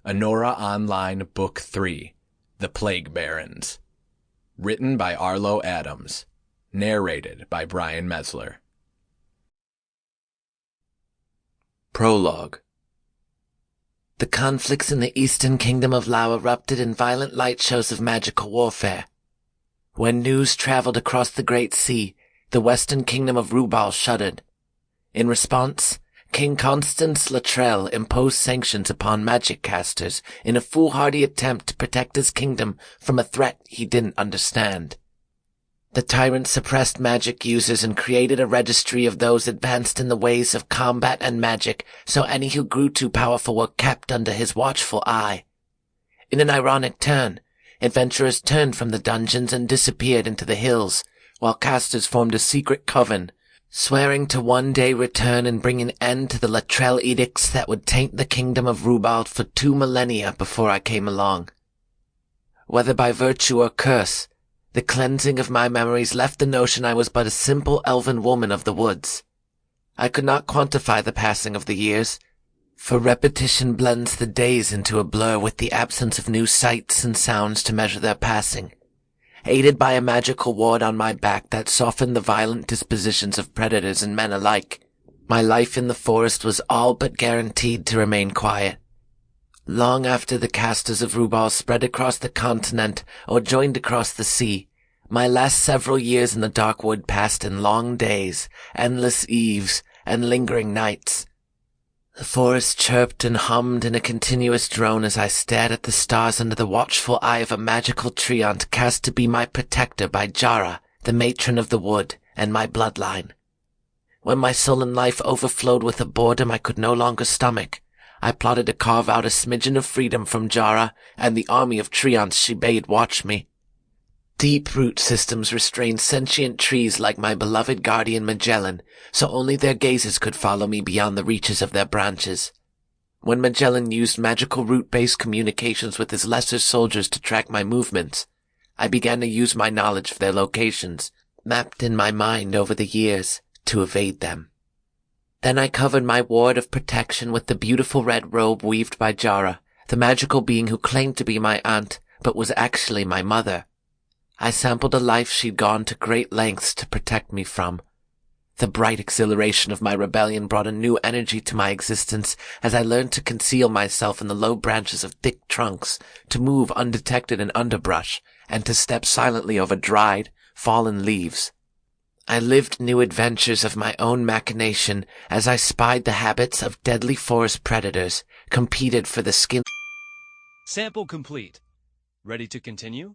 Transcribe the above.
Enora Online Book 3, The Plague Barrens. Written by Arlo Adams. Narrated by Brian Meslar. Prologue. The conflicts in the eastern kingdom of Lao erupted in violent light shows of magical warfare. When news traveled across the Great Sea, the western kingdom of Rubal shuddered. In response, King Constance Luttrell imposed sanctions upon magic casters in a foolhardy attempt to protect his kingdom from a threat he didn't understand. The tyrant suppressed magic users and created a registry of those advanced in the ways of combat and magic, so any who grew too powerful were kept under his watchful eye. In an ironic turn, adventurers turned from the dungeons and disappeared into the hills, while casters formed a secret coven, swearing to one day return and bring an end to the Luttrell edicts that would taint the kingdom of Rubal for 2 millennia before I came along. Whether by virtue or curse, the cleansing of my memories left the notion I was but a simple elven woman of the woods. I could not quantify the passing of the years, for repetition blends the days into a blur with the absence of new sights and sounds to measure their passing. Aided by a magical ward on my back that softened the violent dispositions of predators and men alike, my life in the forest was all but guaranteed to remain quiet. Long after the casters of Rubal spread across the continent or joined across the sea, my last several years in the dark wood passed in long days, endless eves, and lingering nights. The forest chirped and hummed in a continuous drone as I stared at the stars under the watchful eye of a magical treant cast to be my protector by Jara, the matron of the wood, and my bloodline. When my sullen life overflowed with a boredom I could no longer stomach, I plotted to carve out a smidgen of freedom from Jara and the army of treants she bade watch me. Deep root systems restrained sentient trees like my beloved guardian Magellan, so only their gazes could follow me beyond the reaches of their branches. When Magellan used magical root-based communications with his lesser soldiers to track my movements, I began to use my knowledge of their locations, mapped in my mind over the years, to evade them. Then I covered my ward of protection with the beautiful red robe weaved by Jara, the magical being who claimed to be my aunt, but was actually my mother. I sampled a life she'd gone to great lengths to protect me from. The bright exhilaration of my rebellion brought a new energy to my existence as I learned to conceal myself in the low branches of thick trunks, to move undetected in underbrush, and to step silently over dried, fallen leaves. I lived new adventures of my own machination as I spied the habits of deadly forest predators, competed for the skin. Sample complete. Ready to continue?